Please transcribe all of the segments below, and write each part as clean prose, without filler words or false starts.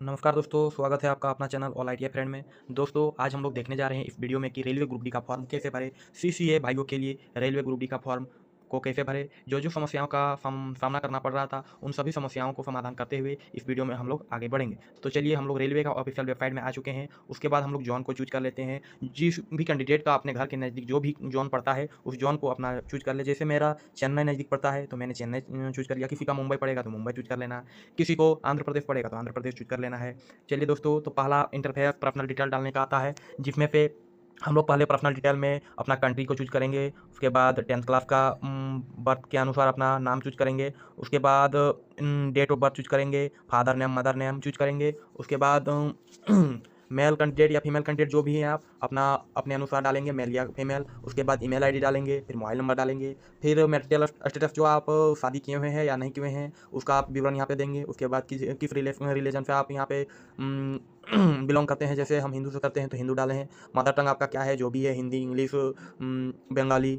नमस्कार दोस्तों, स्वागत है आपका अपना चैनल ऑल आईटीआई फ्रेंड में। दोस्तों, आज हम लोग देखने जा रहे हैं इस वीडियो में कि रेलवे ग्रुप डी का फॉर्म कैसे भरें। सीसीए भाइयों के लिए रेलवे ग्रुप डी का फॉर्म को कैसे भरें। जो समस्याओं का सामना करना पड़ रहा था, उन सभी समस्याओं को समाधान करते हुए इस वीडियो में हम लोग आगे बढ़ेंगे। तो चलिए, हम लोग रेलवे का ऑफिशियल वेबसाइट में आ चुके हैं। उसके बाद हम लोग जोन को चूज कर लेते हैं। जिस भी कैंडिडेट का अपने घर के नज़दीक जो भी जोन पड़ता है, उस जोन को अपना चूज कर ले। जैसे मेरा चेन्नई नज़दीक पड़ता है, तो मैंने चेन्नई चूज कर लिया। किसी का मुंबई पड़ेगा तो मुंबई चूज कर लेना। किसी को आंध्र प्रदेश पड़ेगा तो आंध्र प्रदेश चूज कर लेना है। चलिए दोस्तों, तो पहला इंटरफेस पर्सनल डिटेल डालने का आता है, जिसमें पे हम लोग पहले पर्सनल डिटेल में अपना कंट्री को चूज करेंगे। उसके बाद 10th क्लास का बर्थ के अनुसार अपना नाम चूज करेंगे। उसके बाद डेट ऑफ बर्थ चूज करेंगे। Father name mother name choose करेंगे। उसके बाद मेल कैंडिडेट या फीमेल कैंडिडेट जो भी हैं आप अपना अपने अनुसार डालेंगे, मेल या फीमेल। उसके बाद ईमेल आईडी डालेंगे, फिर मोबाइल नंबर डालेंगे, फिर मैरिटल स्टेटस जो आप शादी किए हुए हैं या नहीं किए हुए हैं उसका आप विवरण यहाँ पे देंगे। उसके बाद किस रिलीजन से आप यहाँ पे बिलोंग करते हैं। जैसे हम हिंदू से करते हैं तो हिंदू डाले हैं। मदर टंग आपका क्या है, जो भी है, हिंदी, इंग्लिश, बंगाली,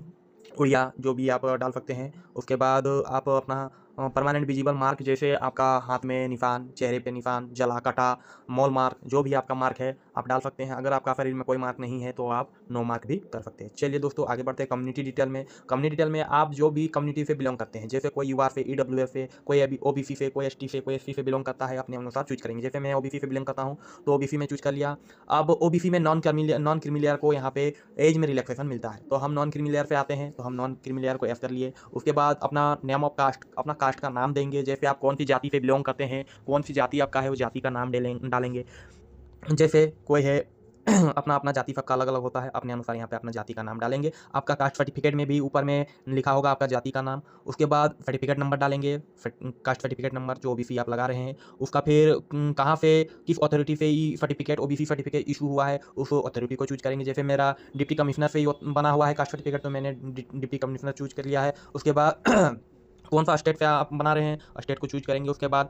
उड़िया, जो भी आप डाल सकते हैं। उसके बाद आप अपना परमानेंट विजिबल मार्क, जैसे आपका हाथ में निशान, चेहरे पे निशान, जला कटा, मॉल मार्क, जो भी आपका मार्क है आप डाल सकते हैं। अगर आपका शरीर में कोई मार्क नहीं है तो आप नो मार्क भी कर सकते हैं। चलिए दोस्तों, आगे बढ़ते हैं कम्युनिटी डिटेल में। कम्युनिटी डिटेल में आप जो भी कम्युनिटी से बिलोंग करते हैं, जैसे कोई यूआर से, ईडब्ल्यूएस से, कोई अभी ओबीसी से, कोई एसटी से, कोई एससी से बिलोंग करता है, अपने अनुसार चूज करेंगे। जैसे मैं ओबीसी से बिलोंग करता हूँ तो ओबीसी में चूज कर लिया। अब ओबीसी में नॉन क्रीमी लेयर को यहाँ पे एज में रिलैक्सेशन मिलता है, तो हम नॉन क्रीमी लेयर पे आते हैं, तो हम नॉन क्रीमी लेयर को एफ कर लिए। उसके बाद अपना नेम ऑफ कास्ट, अपना कास्ट का नाम देंगे। जैसे आप कौन सी जाति से बिलोंग करते हैं, कौन सी जाति आपका है, वो जाति का नाम डालेंगे। जैसे कोई है अपना अपना जाति सबका अलग अलग होता है, अपने अनुसार यहाँ पे अपना जाति का नाम डालेंगे। आपका कास्ट सर्टिफिकेट में भी ऊपर में लिखा होगा आपका जाति का नाम। उसके बाद सर्टिफिकेट नंबर डालेंगे, कास्ट सर्टिफिकेट नंबर जो ओबीसी आप लगा रहे हैं उसका। फिर कहाँ से, किस अथॉरिटी से ये सर्टिफिकेट, ओबीसी सर्टिफिकेट इशू हुआ है, उस अथॉरिटी को चूज करेंगे। जैसे मेरा डिप्टी कमिश्नर से ही बना हुआ है कास्ट सर्टिफिकेट, तो मैंने डिप्टी कमिश्नर चूज कर लिया है। उसके बाद कौन सा स्टेट से आप बना रहे हैं, स्टेट को चूज करेंगे। उसके बाद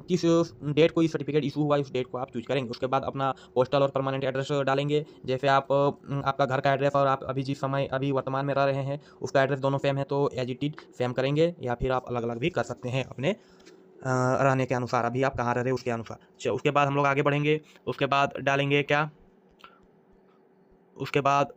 किस डेट को ये सर्टिफिकेट इशू हुआ है, उस डेट को आप चूज करेंगे। उसके बाद अपना पोस्टल और परमानेंट एड्रेस डालेंगे। जैसे आप आपका घर का एड्रेस और आप अभी जिस समय अभी वर्तमान में रह रहे हैं उसका एड्रेस दोनों सेम है तो एज इट इज सेम करेंगे, या फिर आप अलग अलग भी कर सकते हैं अपने रहने के अनुसार, अभी आप कहाँ रह रहे हैं उसके अनुसार। उसके बाद हम लोग आगे बढ़ेंगे। उसके बाद डालेंगे क्या, उसके बाद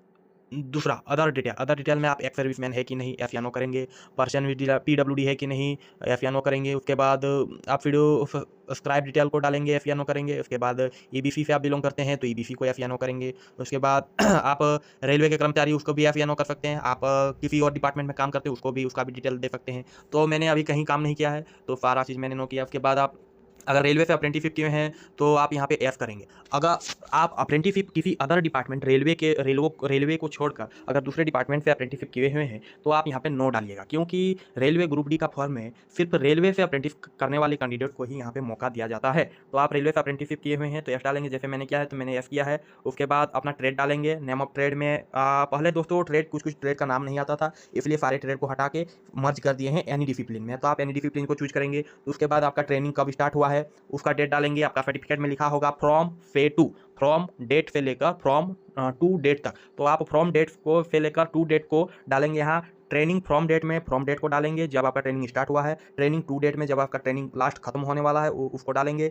दूसरा अदर डिटेल में आप एक्स सर्विसमैन है कि नहीं, एफ या नो करेंगे। पर्सन विद पीडब्ल्यूडी है कि नहीं, एफ या नो करेंगे। उसके बाद आप फिर सब्सक्राइब डिटेल को डालेंगे, एफ या नो करेंगे। उसके बाद ईबीसी से आप बिलोंग करते हैं तो ईबीसी को एफ या नो करेंगे। उसके बाद आप रेलवे के कर्मचारी, उसको भी एफ या नो कर सकते हैं। आप किसी और डिपार्टमेंट में काम करते हैं उसको भी, उसका भी डिटेल दे सकते हैं। तो मैंने अभी कहीं काम नहीं किया है तो सारा चीज़ मैंने नो किया। उसके बाद आप अगर रेलवे से अप्रेंटिसशिप किए हैं तो आप यहाँ पे एफ करेंगे। अगर आप अप्रेंटिसशिप किसी अदर डिपार्टमेंट, रेलवे को छोड़कर अगर दूसरे डिपार्टमेंट से अप्रेंटिसशिप किए हुए हैं तो आप यहाँ पे नो डालिएगा, क्योंकि रेलवे ग्रुप डी का फॉर्म में सिर्फ रेलवे से अप्रेंटिस करने वाले कैंडिडेट को ही यहाँ पे मौका दिया जाता है। तो आप रेलवे से अप्रेंटिसशिप किए हुए हैं तो एफ डालेंगे, जैसे मैंने किया है तो मैंने एफ किया है। उसके बाद अपना ट्रेड डालेंगे। नेम ऑफ ट्रेड में पहले दोस्तों ट्रेड कुछ ट्रेड का नाम नहीं आता था, इसलिए सारे ट्रेड को हटा के मर्ज कर दिए हैं एनी डिसिप्लिन में, तो आप एनी डिसिप्लिन को चूज करेंगे। उसके बाद आपका ट्रेनिंग कब स्टार्ट हुआ है उसका डेट डालेंगे। आपका सर्टिफिकेट में लिखा होगा फ्रॉम से टू, फ्रॉम डेट से लेकर फ्रॉम टू डेट तक, तो आप फ्रॉम डेट को से लेकर टू डेट को डालेंगे। यहाँ ट्रेनिंग फ्रॉम डेट में फ्रॉम डेट को डालेंगे जब आपका ट्रेनिंग स्टार्ट हुआ है। ट्रेनिंग टू डेट में जब आपका ट्रेनिंग लास्ट खत्म होने वाला है उसको डालेंगे।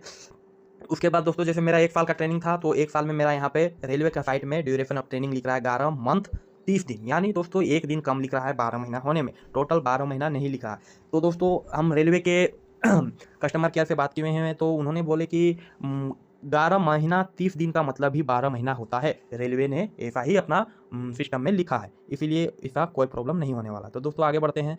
उसके बाद दोस्तों, जैसे मेरा 1 साल का ट्रेनिंग था तो 1 साल में मेरा यहाँ पे रेलवे का साइट में ड्यूरेशन ऑफ ट्रेनिंग लिख रहा है 11 मंथ 30 दिन, यानी दोस्तों 1 दिन कम लिख रहा है 12 महीना होने में, टोटल 12 महीना नहीं लिखा है। तो दोस्तों हम रेलवे के कस्टमर केयर से बात किए हैं तो उन्होंने बोले कि 11 महीना 30 दिन का मतलब ही 12 महीना होता है। रेलवे ने ऐसा ही अपना सिस्टम में लिखा है, इसीलिए इसका कोई प्रॉब्लम नहीं होने वाला। तो दोस्तों आगे बढ़ते हैं।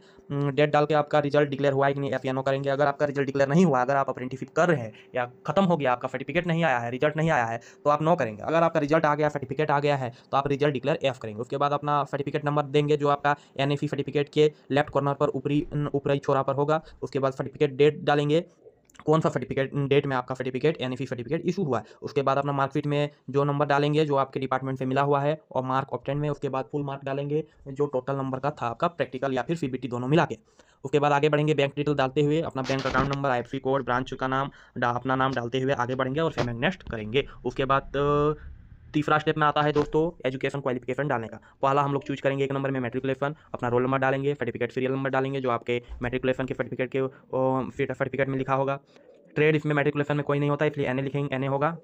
डेट डाल के आपका रिजल्ट डिक्लेयर हुआ है कि नहीं, एफ या नो करेंगे। अगर आपका रिजल्ट डिक्लेयर नहीं हुआ, अगर आप अप्रेंटिसशिप कर रहे हैं या खत्म हो गया, आपका सर्टिफिकेट नहीं आया है, रिजल्ट नहीं आया है, तो आप नो करेंगे। अगर आपका रिजल्ट आ गया, सर्टिफिकेट आ गया है, तो आप रिजल्ट डिक्लेयर एफ करेंगे। उसके बाद अपना सर्टिफिकेट नंबर देंगे जो आपका एनएफई सर्टिफिकेट के लेफ्ट कॉर्नर पर ऊपरी छोरा पर होगा। उसके बाद सर्टिफिकेट डेट डालेंगे, कौन सा सर्टिफिकेट डेट में आपका सर्टिफिकेट एनएफई सर्टिफिकेट इशू हुआ है। उसके बाद अपना मार्कशीट में जो नंबर डालेंगे जो आपके डिपार्टमेंट से मिला हुआ है और मार्क ऑब्टेन में। उसके बाद फुल मार्क डालेंगे जो टोटल नंबर का था आपका, प्रैक्टिकल या फिर सीबीटी दोनों मिला के। उसके बाद आगे बढ़ेंगे, बैंक डिटेल डालते हुए अपना bank account number, IFSC code, branch का नाम, अपना नाम डालते हुए आगे बढ़ेंगे और फिर नेक्स्ट करेंगे। उसके बाद तीसरा स्टेप में आता है दोस्तों एजुकेशन क्वालिफिकेशन डालने का। पहला हम लोग चूज करेंगे 1 नंबर में मैट्रिकुलेशन, अपना रोल नंबर डालेंगे, सर्टिफिकेट सीरियल नंबर डालेंगे जो आपके मैट्रिकुलेशन के सर्टिफिकेट में लिखा होगा। ट्रेड इसमें मैट्रिकुलेशन में कोई नहीं होता, इसलिए एन ए लिखेंगे, एन ए होगा।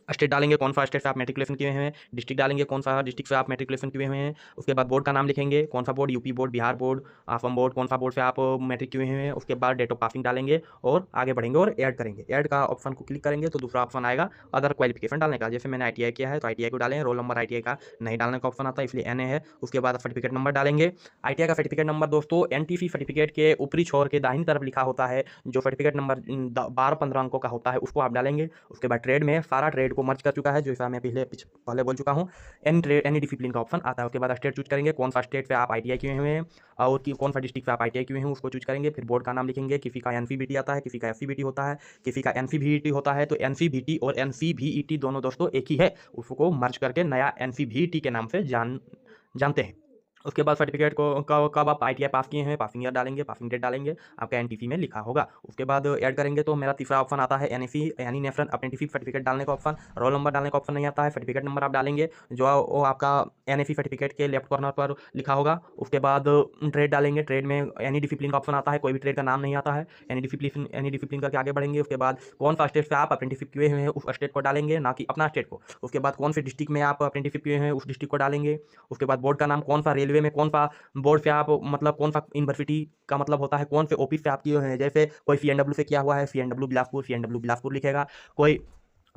स्टेट डालेंगे कौन सा स्टेट से आप मैट्रिकुलेशन किए हुए हैं, डिस्ट्रिक्ट डालेंगे कौन सा डिस्ट्रिक्ट से आप मैट्रिकुलेशन किए हुए हैं। उसके बाद बोर्ड का नाम लिखेंगे, कौन सा board, UP board, Bihar board, Assam board, कौन सा बोर्ड से आप मैट्रिक किए हुए हैं। उसके बाद डेट ऑफ पासिंग डालेंगे और आगे बढ़ेंगे और ऐड करेंगे। ऐड का ऑप्शन को क्लिक करेंगे तो दूसरा ऑप्शन आएगा अदर क्वालिफिकेशन डालने का। जैसे मैंने ITI किया है तो ITI को डालें, रोल नंबर ITI का नहीं डालने का ऑप्शन आता है, इसलिए NA है। उसके बाद सर्टिफिकेट नंबर डालेंगे। ITI का सर्टिफिकेट नंबर दोस्तों NTC सर्टिफिकेट के ऊपरी छोर के दाहिनी तरफ लिखा होता है, जो सर्टिफिकेट नंबर 12-15 अंकों का होता है, उसको आप डालेंगे। उसके बाद ट्रेड में सारा ट्रेड को मर्ज कर चुका है, जैसा मैं पहले बोल चुका हूँ। एनी डिसिप्लिन का ऑप्शन आता है। उसके बाद स्टेट चूज करेंगे, कौन सा स्टेट पे आप ITI किए हुए हैं और कौन सा डिस्ट्रिक्ट पे आप ITI किए हैं उसको चूज करेंगे। फिर बोर्ड का नाम लिखेंगे, किसी का NCVT आता है, किसी का FCVT होता है, किसी का NCVET होता है। तो NCVT और NCVET दोनों दोस्तों एक ही है, उसको मर्ज करके नया NCVET के नाम से जानते हैं। उसके बाद सर्टिफिकेट को कब आप ITI पास किए हैं, पासिंग ईयर डालेंगे, पासिंग डेट डालेंगे, आपका NTC में लिखा होगा। उसके बाद ऐड करेंगे तो मेरा तीसरा ऑप्शन आता है NAC यानी नेशनल अप्रेंटिसशिप सर्टिफिकेट डालने का ऑप्शन। रोल नंबर डालने का ऑप्शन नहीं आता है, सर्टिफिकेट नंबर आप डालेंगे जो वो आपका NAC सर्टिफिकेट के लेफ्ट कॉर्नर पर लिखा होगा। उसके बाद ट्रेड डालेंगे, ट्रेड में एनी डिसिप्लिन का ऑप्शन आता है, कोई भी ट्रेड का नाम नहीं आता है, एनी डिसिप्लिन करके आगे बढ़ेंगे। उसके बाद कौन सा स्टेट से आप अप्रेंटिसशिप किए हुए हैं उस स्टेट को डालेंगे, ना कि अपना स्टेट को। उसके बाद कौन से डिस्ट्रिक्ट में आप अप्रेंटिसशिप किए हैं उस डिस्ट्रिक्ट को डालेंगे। उसके बाद बोर्ड का नाम, कौन सा रेलवे में, कौन सा बोर्ड से आप मतलब कौन सा यूनिवर्सिटी का मतलब होता है, कौन से ऑफिस से आप किए हुए हैं। जैसे कोई CNW से किया हुआ है, CNW बिलासपुर लिखेगा। कोई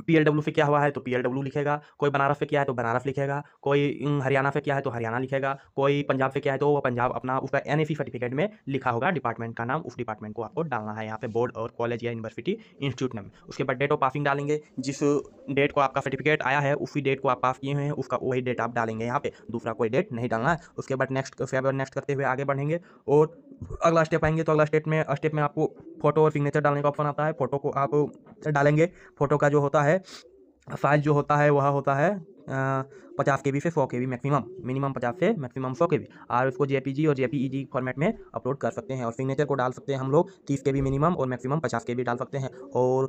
PLW से किया हुआ है तो PLW लिखेगा। कोई बनारस से किया है तो बनारस लिखेगा। कोई हरियाणा से किया है तो हरियाणा लिखेगा। कोई पंजाब से किया है तो वो पंजाब अपना उसका NAC सर्टिफिकेट में लिखा होगा डिपार्टमेंट का नाम, उस डिपार्टमेंट को आपको डालना है यहाँ पे, बोर्ड और कॉलेज या यूनिवर्सिटी इंस्टीट्यूट में। उसके बाद डेट ऑफ पासिंग डालेंगे, जिस डेट को आपका सर्टिफिकेट आया है उसी डेट को आप पास किए हुए हैं उसका वही डेट आप डालेंगे यहाँ पे, दूसरा कोई डेट नहीं डालना है। उसके बाद नेक्स्ट करते हुए आगे बढ़ेंगे और अगला स्टेप आएंगे तो अगला स्टेप में आपको फोटो और सिग्नेचर डालने का ऑप्शन आता है। फोटो को आप डालेंगे, फोटो का जो होता है साइज जो होता है वह होता है 50 KB से 100 KB मैक्सिमम, मिनिमम 50 से मैक्सिमम 100 KB। और उसको JPG और JPEG फॉर्मेट में अपलोड कर सकते हैं। और सिग्नेचर को डाल सकते हैं हम लोग 30 KB मिनिमम और मैक्सिमम 50 KB डाल सकते हैं। और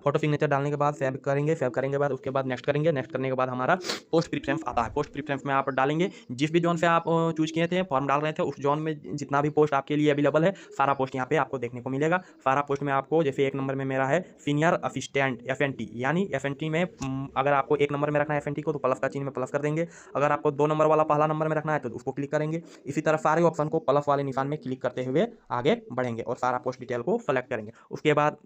फोटो सिग्नेचर डालने के बाद सेव करेंगे बाद उसके बाद नेक्स्ट करेंगे। नेक्स्ट करने के बाद हमारा पोस्ट प्रीफरेंस आता है। पोस्ट प्रीफरेंस में आप डालेंगे जिस भी जोन से आप चूज किए थे, फॉर्म डाल रहे थे, उस जोन में जितना भी पोस्ट आपके लिए अवेलेबल है सारा पोस्ट यहाँ पे आपको देखने को मिलेगा। सारा पोस्ट में आपको, जैसे 1 नंबर में मेरा है सीनियर असिस्टेंट FNT, यानी FNT में अगर आपको 1 नंबर में रखना है FNT को तो प्लस का चिन्ह में प्लस कर देंगे। अगर आपको 2 नंबर वाला पहला नंबर में रखना है तो उसको क्लिक करेंगे। इसी तरह सारे ऑप्शन को प्लस वाले निशान में क्लिक करते हुए आगे बढ़ेंगे और सारा पोस्ट डिटेल को सेलेक्ट करेंगे। उसके बाद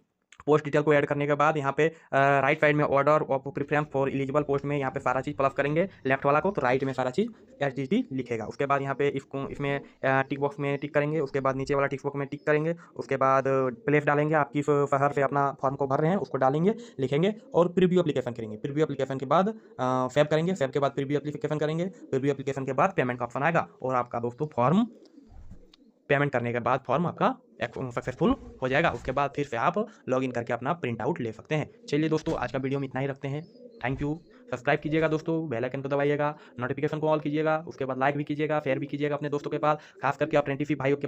पोस्ट डिटेल को ऐड करने के बाद यहाँ पे राइट साइड में order of preference for eligible post में यहाँ पे सारा चीज़ प्लस करेंगे लेफ्ट वाला को, तो राइट में सारा चीज़ HDD लिखेगा। उसके बाद यहाँ पे इसमें टिक बॉक्स में टिक करेंगे। उसके बाद नीचे वाला टिक बॉक्स में टिक करेंगे। उसके बाद प्लेस डालेंगे, आप किस शहर से अपना फॉर्म को भर रहे हैं उसको डालेंगे, लिखेंगे और प्रीव्यू एप्लीकेशन करेंगे। प्रीव्यू एप्लीकेशन के बाद सेव करेंगे, सेव के बाद प्रीव्यू एप्लीकेशन करेंगे। प्रीव्यू एप्लीकेशन के बाद पेमेंट का ऑप्शन आएगा और आपका दोस्तों फॉर्म पेमेंट करने के बाद फॉर्म आपका सक्सेसफुल हो जाएगा। उसके बाद फिर से आप लॉगिन करके अपना प्रिंट आउट ले सकते हैं। चलिए दोस्तों, आज का वीडियो में इतना ही रखते हैं। Thank you. सब्सक्राइब कीजिएगा दोस्तों, बेल आइकन को दबाइएगा, नोटिफिकेशन को ऑल कीजिएगा। उसके बाद लाइक भी कीजिएगा, शेयर भी कीजिएगा अपने दोस्तों के पास, खास करके अप्रेंटिसशिप भाइयों के पास।